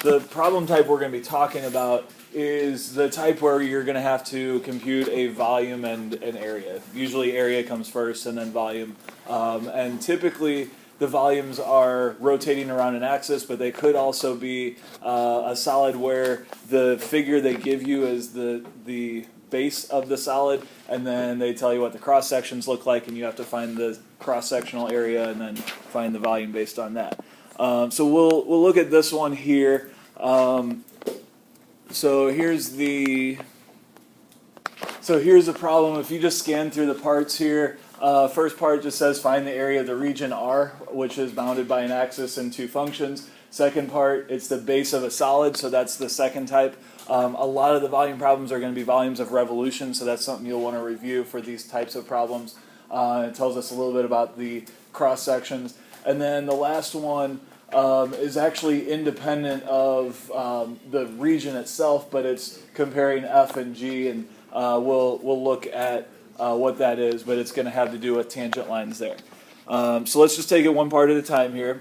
the problem type we're going to be talking about is the type where you're going to have to compute a volume and an area. Usually area comes first and then volume. And typically the volumes are rotating around an axis, but they could also be a solid where the figure they give you is the base of the solid, and then they tell you what the cross sections look like, and you have to find the cross-sectional area and then find the volume based on that. So we'll look at this one here. So here's the problem. If you just scan through the parts here, first part just says find the area of the region R, which is bounded by an axis and two functions. Second part, it's the base of a solid, so that's the second type. A lot of the volume problems are going to be volumes of revolution, so that's something you'll want to review for these types of problems. It tells us a little bit about the cross sections. And then the last one is actually independent of the region itself, but it's comparing F and G, and we'll look at what that is, but it's going to have to do with tangent lines there. So let's just take it one part at a time here.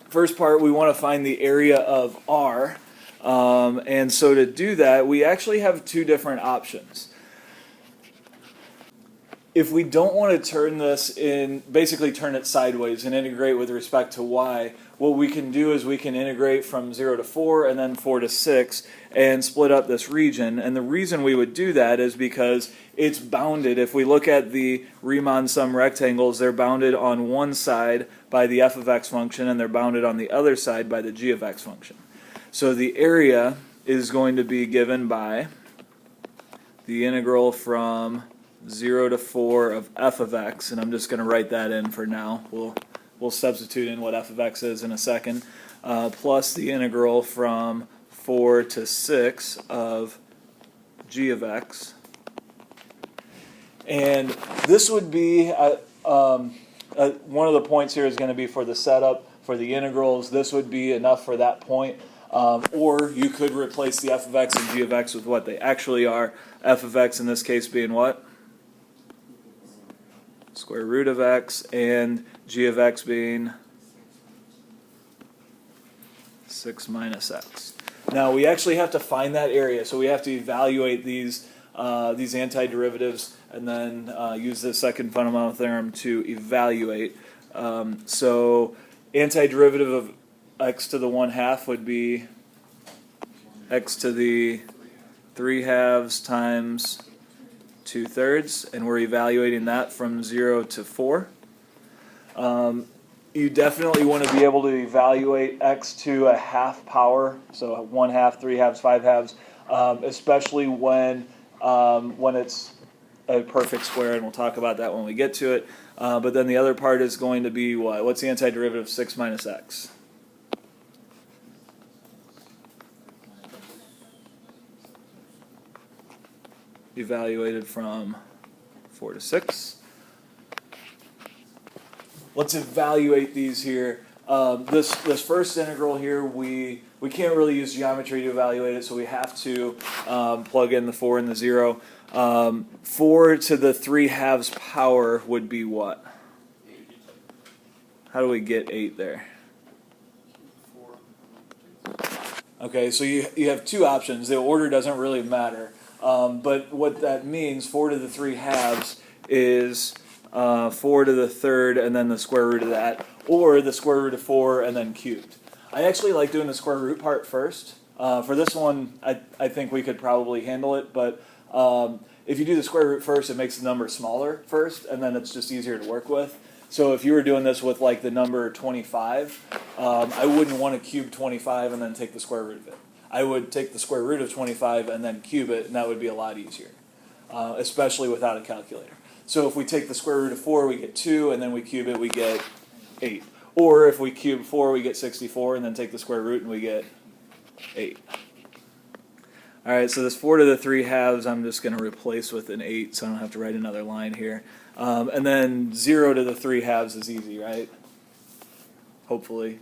First part, we want to find the area of R, and so to do that, we actually have two different options. If we don't want to turn this in, basically turn it sideways and integrate with respect to y, what we can do is we can integrate from 0 to 4 and then 4 to 6 and split up this region. And the reason we would do that is because it's bounded. If we look at the Riemann Sum Rectangles, they're bounded on one side by the f of x function, and they're bounded on the other side by the g of x function. So the area is going to be given by the integral from 0 to 4 of f of x, and I'm just going to write that in for now. We'll substitute in what f of x is in a second, plus the integral from 4 to 6 of g of x. And this would be, one of the points here is going to be for the setup, for the integrals. This would be enough for that point. Or you could replace the f of x and g of x with what they actually are. F of x in this case being what? Square root of x, and g of x being 6 minus x. Now we actually have to find that area, so we have to evaluate these antiderivatives and then use the second fundamental theorem to evaluate. So antiderivative of x to the 1/2 would be x to the 3/2 times 2/3, and we're evaluating that from 0 to 4. You definitely want to be able to evaluate x to a half power, so 1/2, 3/2, 5/2, especially when it's a perfect square, and we'll talk about that when we get to it. But then the other part is going to be what? What's the antiderivative of 6 minus x? Evaluated from 4 to 6. Let's evaluate these here. This first integral here, we can't really use geometry to evaluate it, so we have to plug in the 4 and the 0. 4 to the 3/2 power would be what? How do we get 8 there? Okay, so you have two options. The order doesn't really matter. But what that means, 4 to the 3/2 is 4 to the 3rd and then the square root of that, or the square root of 4 and then cubed. I actually like doing the square root part first. For this one, I think we could probably handle it, but if you do the square root first, it makes the number smaller first, and then it's just easier to work with. So if you were doing this with like the number 25, I wouldn't want to cube 25 and then take the square root of it. I would take the square root of 25 and then cube it, and that would be a lot easier, especially without a calculator. So if we take the square root of 4, we get 2, and then we cube it, we get 8. Or if we cube 4, we get 64, and then take the square root, and we get 8. All right, so this 4 to the 3/2 I'm just going to replace with an 8, so I don't have to write another line here. And then 0 to the 3/2 is easy, right? Hopefully.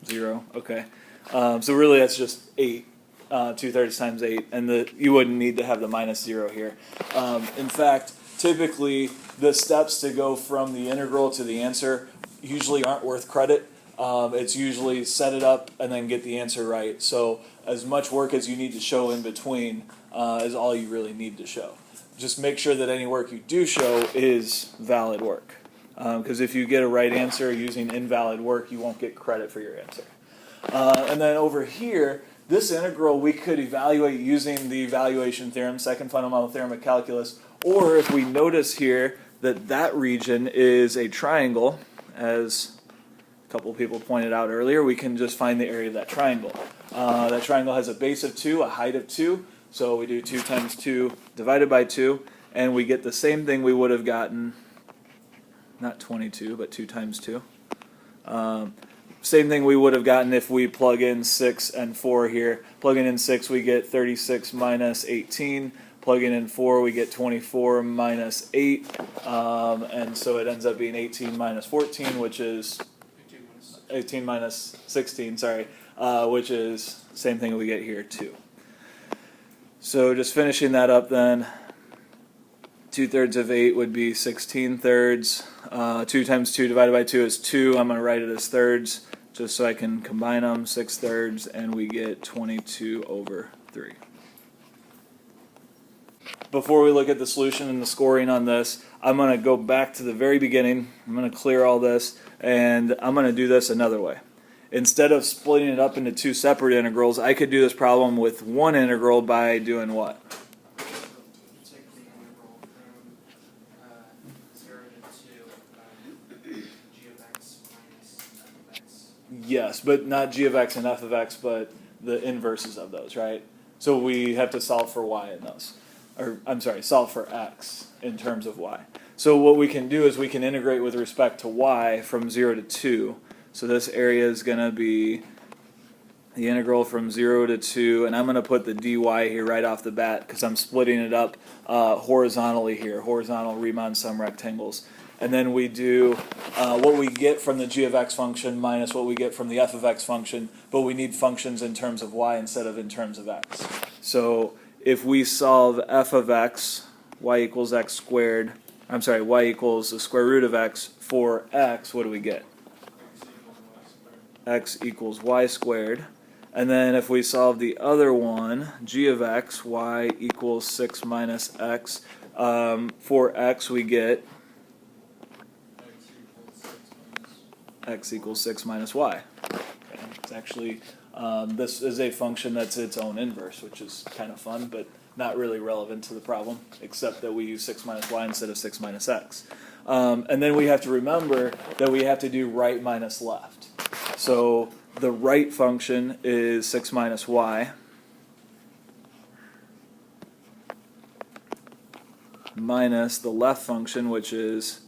0, okay. So really that's just 8, 2/3 times 8, and you wouldn't need to have the minus 0 here. In fact, typically the steps to go from the integral to the answer usually aren't worth credit. It's usually set it up and then get the answer right. So as much work as you need to show in between is all you really need to show. Just make sure that any work you do show is valid work. Because if you get a right answer using invalid work, you won't get credit for your answer. And then over here, this integral we could evaluate using the evaluation theorem, second fundamental theorem of calculus, or if we notice here that that region is a triangle, as a couple of people pointed out earlier, we can just find the area of that triangle. That triangle has a base of 2, a height of 2, so we do 2 times 2 divided by 2, and we get the same thing we would have gotten, not 22, but 2 times 2. Same thing we would have gotten if we plug in 6 and 4 here. Plugging in 6, we get 36 minus 18. Plugging in 4, we get 24 minus 8. And so it ends up being 18 minus 14, which is 18 minus 16, sorry, which is the same thing we get here too. So just finishing that up then, 2/3 of 8 would be 16/3. 2 times 2 divided by 2 is 2. I'm going to write it as thirds just so I can combine them. 6/3, and we get 22/3. Before we look at the solution and the scoring on this, I'm going to go back to the very beginning. I'm going to clear all this, and I'm going to do this another way. Instead of splitting it up into 2 separate integrals, I could do this problem with one integral by doing what? Yes, but not g of x and f of x, but the inverses of those, right? So we have to solve for y in those. Or, I'm sorry, solve for x in terms of y. So what we can do is we can integrate with respect to y from 0 to 2. So this area is going to be the integral from 0 to 2, and I'm going to put the dy here right off the bat because I'm splitting it up horizontally here, horizontal Riemann Sum Rectangles. And then we do what we get from the g of x function minus what we get from the f of x function, but we need functions in terms of y instead of in terms of x. So if we solve f of x, y equals x squared, I'm sorry, y equals the square root of x for x, what do we get? X equals y squared. And then if we solve the other one, g of x, y equals 6 minus x, for x we get x equals 6 minus y. Okay. It's actually, this is a function that's its own inverse, which is kind of fun, but not really relevant to the problem, except that we use 6 minus y instead of 6 minus x. And then we have to remember that we have to do right minus left. So the right function is 6 minus y minus the left function, which is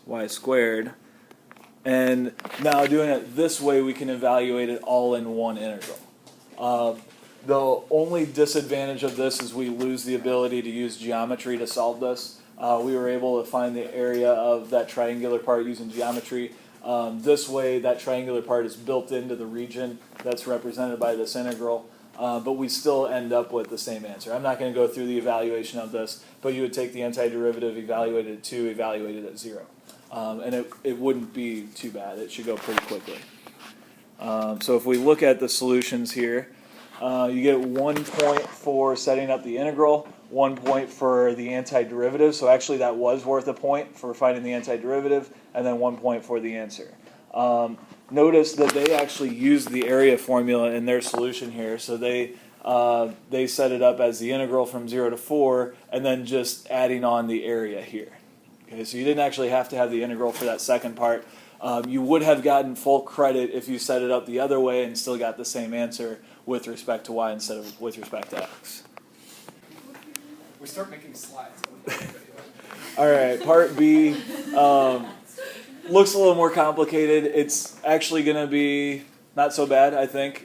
y squared. And now doing it this way, we can evaluate it all in one integral. The only disadvantage of this is we lose the ability to use geometry to solve this. We were able to find the area of that triangular part using geometry. This way, that triangular part is built into the region that's represented by this integral, but we still end up with the same answer. I'm not going to go through the evaluation of this, but you would take the antiderivative, evaluate it at 2, evaluate it at 0. And it wouldn't be too bad. It should go pretty quickly. So if we look at the solutions here, you get 1 point for setting up the integral, 1 point for the antiderivative. So actually that was worth a point for finding the antiderivative, and then 1 point for the answer. Notice that they actually used the area formula in their solution here. So they set it up as the integral from 0 to 4, and then just adding on the area here. Okay, so you didn't actually have to have the integral for that second part. You would have gotten full credit if you set it up the other way and still got the same answer with respect to y instead of with respect to x. We start making slides. All right, part B looks a little more complicated. It's actually going to be not so bad, I think.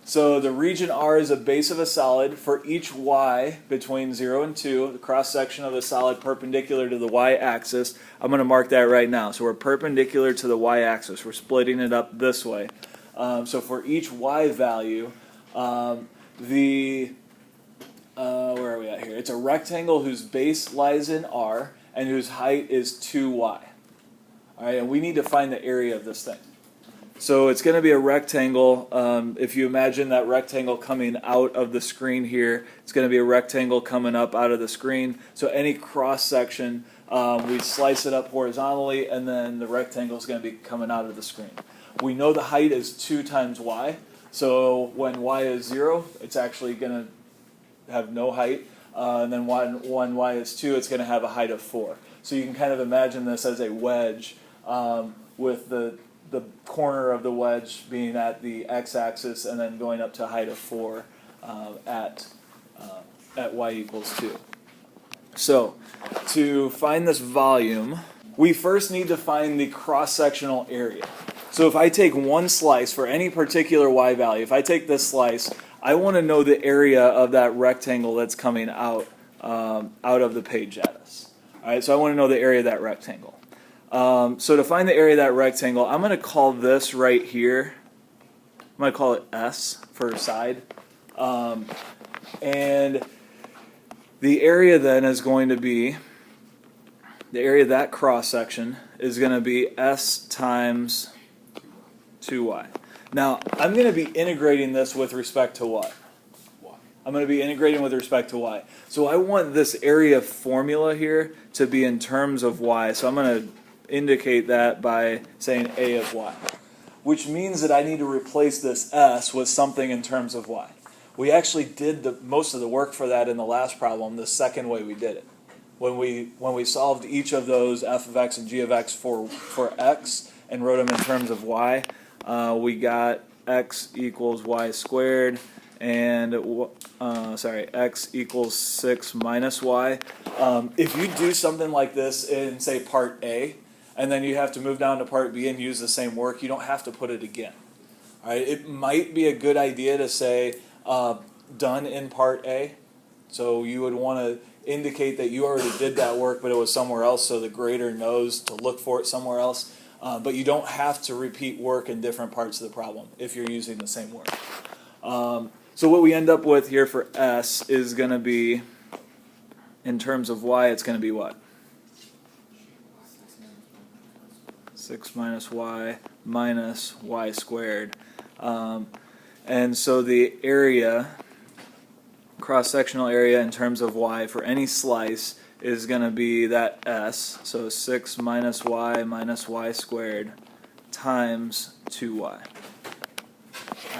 So the region R is a base of a solid. For each y between 0 and 2, the cross-section of the solid perpendicular to the y-axis. I'm going to mark that right now. So we're perpendicular to the y-axis. We're splitting it up this way. So for each y value, where are we at here? It's a rectangle whose base lies in R and whose height is 2y. All right, and we need to find the area of this thing. So it's going to be a rectangle. If you imagine that rectangle coming out of the screen here, it's going to be a rectangle coming up out of the screen. So any cross section, we slice it up horizontally, and then the rectangle is going to be coming out of the screen. We know the height is 2 times y. So when y is 0, it's actually going to have no height. And then when y is 2, it's going to have a height of 4. So you can kind of imagine this as a wedge with the corner of the wedge being at the x-axis and then going up to a height of 4 at y equals 2. So to find this volume, we first need to find the cross-sectional area. So if I take one slice for any particular y value, if I take this slice, I want to know the area of that rectangle that's coming out of the page at us. All right, so I want to know the area of that rectangle. So to find the area of that rectangle, I'm going to call this right here, I'm going to call it S for side. And the area then is going to be, the area of that cross section is going to be S times 2y. Now, I'm going to be integrating this with respect to what? I'm going to be integrating with respect to y. So I want this area formula here to be in terms of y. So I'm going to indicate that by saying a of y, which means that I need to replace this s with something in terms of y. We actually did most of the work for that in the last problem, the second way we did it. When we solved each of those f of x and g of x for x and wrote them in terms of y, we got x equals y squared and x equals 6 minus y. If you do something like this in, say, part A, and then you have to move down to part B and use the same work, you don't have to put it again. All right? It might be a good idea to say done in part A. So you would want to indicate that you already did that work, but it was somewhere else, so the grader knows to look for it somewhere else. But you don't have to repeat work in different parts of the problem if you're using the same work. So what we end up with here for S is going to be, in terms of y, it's going to be what? 6 minus y squared. And so the area, cross-sectional area in terms of y for any slice is going to be that S, so 6 minus y squared times 2y. All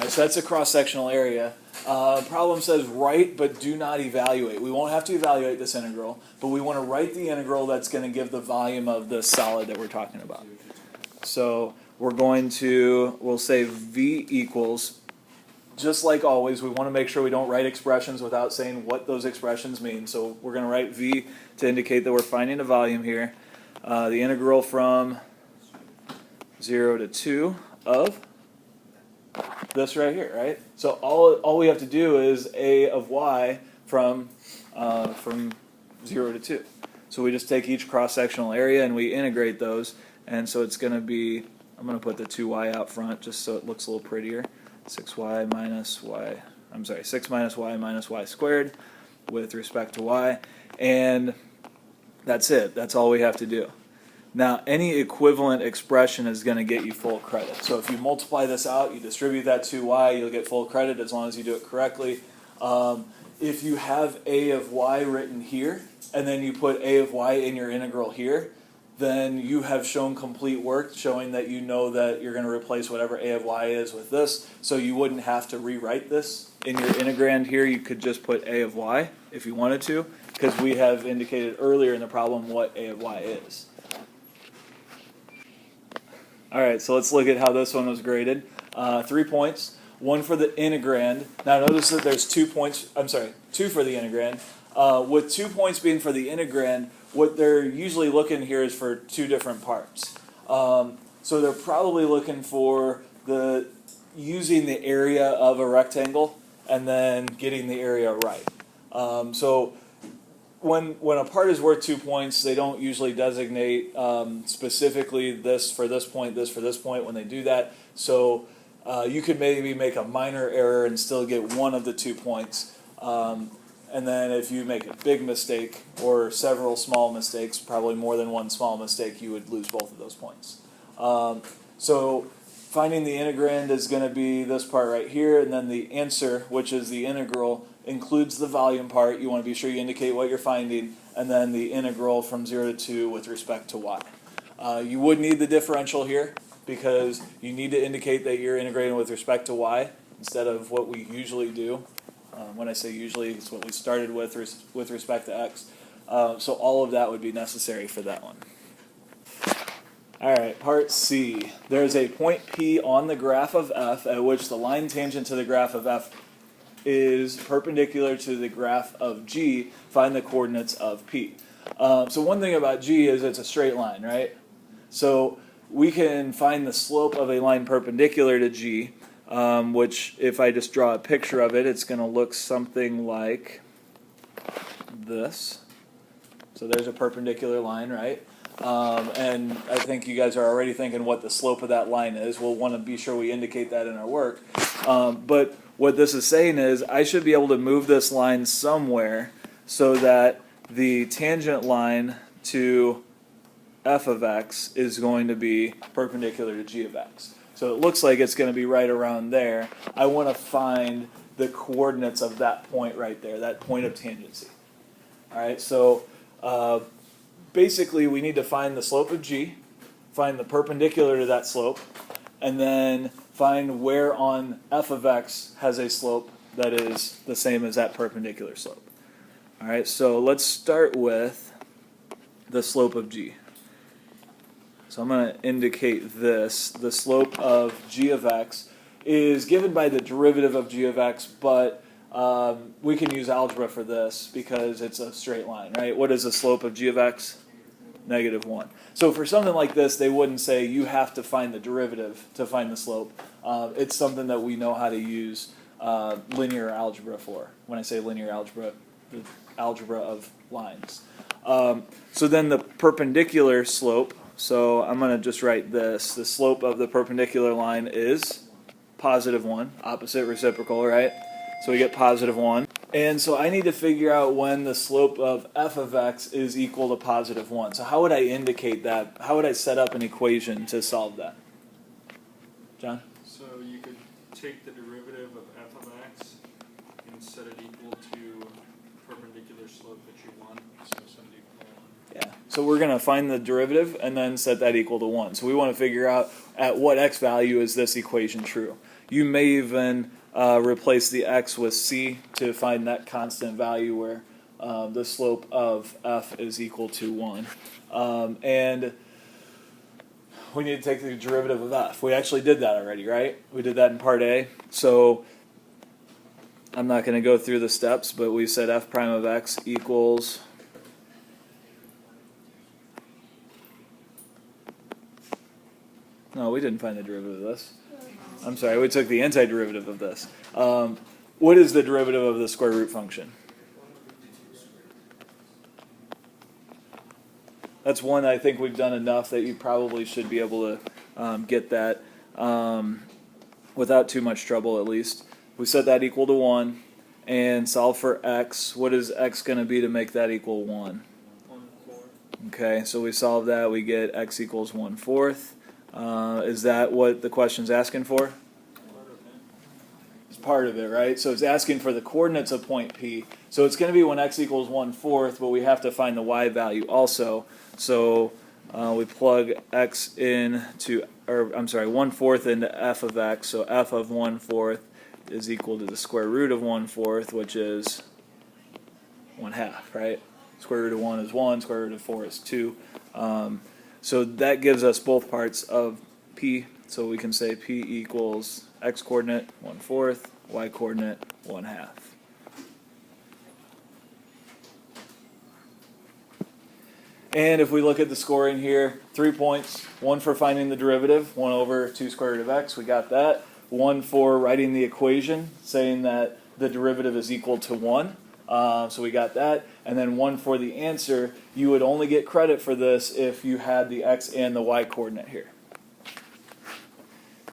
right, so that's a cross-sectional area. Problem says write but do not evaluate. We won't have to evaluate this integral, but we want to write the integral that's going to give the volume of the solid that we're talking about. So we'll say v equals, just like always, we want to make sure we don't write expressions without saying what those expressions mean. So we're going to write v to indicate that we're finding a volume here. The integral from 0 to 2 of this right here, right? So all we have to do is a of y from 0 to 2. So we just take each cross-sectional area and we integrate those. And so it's going to be, I'm going to put the 2y out front just so it looks a little prettier. 6 minus y minus y squared with respect to y. And that's it. That's all we have to do. Now, any equivalent expression is going to get you full credit. So if you multiply this out, you distribute that 2y, you'll get full credit as long as you do it correctly. If you have a of y written here, and then you put a of y in your integral here, then you have shown complete work showing that you know that you're going to replace whatever a of y is with this, so you wouldn't have to rewrite this. In your integrand here, you could just put a of y if you wanted to, because we have indicated earlier in the problem what a of y is. All right, so let's look at how this one was graded. 3 points, 1 for the integrand. Now notice that there's 2 points, 2 for the integrand. With 2 points being for the integrand, what they're usually looking here is for 2 different parts. So they're probably looking for using the area of a rectangle and then getting the area right. So when a part is worth 2 points, they don't usually designate specifically this for this point when they do that. So you could maybe make a minor error and still get one of the 2 points. And then if you make a big mistake or several small mistakes, probably more than one small mistake, you would lose both of those points. So finding the integrand is going to be this part right here, and then the answer, which is the integral, includes the volume part. You want to be sure you indicate what you're finding, and then the integral from 0 to 2 with respect to y. You would need the differential here because you need to indicate that you're integrating with respect to y instead of what we usually do. When I say usually, it's what we started with respect to x. So all of that would be necessary for that one. All right, part C. There's a point P on the graph of f at which the line tangent to the graph of f is perpendicular to the graph of G. Find the coordinates of P. So one thing about G is it's a straight line, right? So we can find the slope of a line perpendicular to G, which if I just draw a picture of it, it's going to look something like this. So there's a perpendicular line, right? And I think you guys are already thinking what the slope of that line is. We'll want to be sure we indicate that in our work. But what this is saying is I should be able to move this line somewhere so that the tangent line to f of x is going to be perpendicular to g of x. So it looks like it's going to be right around there. I want to find the coordinates of that point right there, that point of tangency. All right, so basically we need to find the slope of g, find the perpendicular to that slope, and then find where on f of x has a slope that is the same as that perpendicular slope. All right, so let's start with the slope of g. So I'm going to indicate this. The slope of g of x is given by the derivative of g of x, but we can use algebra for this because it's a straight line, right? What is the slope of g of x? -1. So for something like this, they wouldn't say you have to find the derivative to find the slope. It's something that we know how to use linear algebra for. When I say linear algebra, the algebra of lines. So then the perpendicular slope, so I'm going to just write this. The slope of the perpendicular line is +1, opposite reciprocal, right? So we get +1. And so I need to figure out when the slope of f of x is equal to +1. So how would I indicate that? How would I set up an equation to solve that? John? So you could take the derivative of f of x and set it equal to perpendicular slope that you want. So set it equal to 1. Yeah. So we're going to find the derivative and then set that equal to 1. So we want to figure out at what x value is this equation true. You may even replace the x with c to find that constant value where the slope of f is equal to 1. And we need to take the derivative of f. We actually did that already, right? We did that in part A. So I'm not going to go through the steps, but we said f prime of x equals no, we didn't find the derivative of this. I'm sorry, we took the antiderivative of this. What is the derivative of the square root function? That's one I think we've done enough that you probably should be able to get that without too much trouble at least. We set that equal to 1 and solve for x. What is x going to be to make that equal 1? 1/4. Okay, so we solve that, we get x equals 1/4. Is that what the question's asking for? It's part of it, right? So it's asking for the coordinates of point P. So it's going to be when x equals 1/4, but we have to find the y value also. So we plug x into, or I'm sorry, 1/4 into f of x. So f of 1/4 is equal to the square root of 1/4, which is 1/2, right? Square root of 1 is 1, square root of 4 is 2. So that gives us both parts of P. So we can say P equals x coordinate 1/4, y coordinate 1/2. And if we look at the scoring here, 3 points. 1 for finding the derivative, 1 over 2 square root of x, we got that. 1 for writing the equation, saying that the derivative is equal to 1. So we got that. And then 1 for the answer. You would only get credit for this if you had the x and the y coordinate here.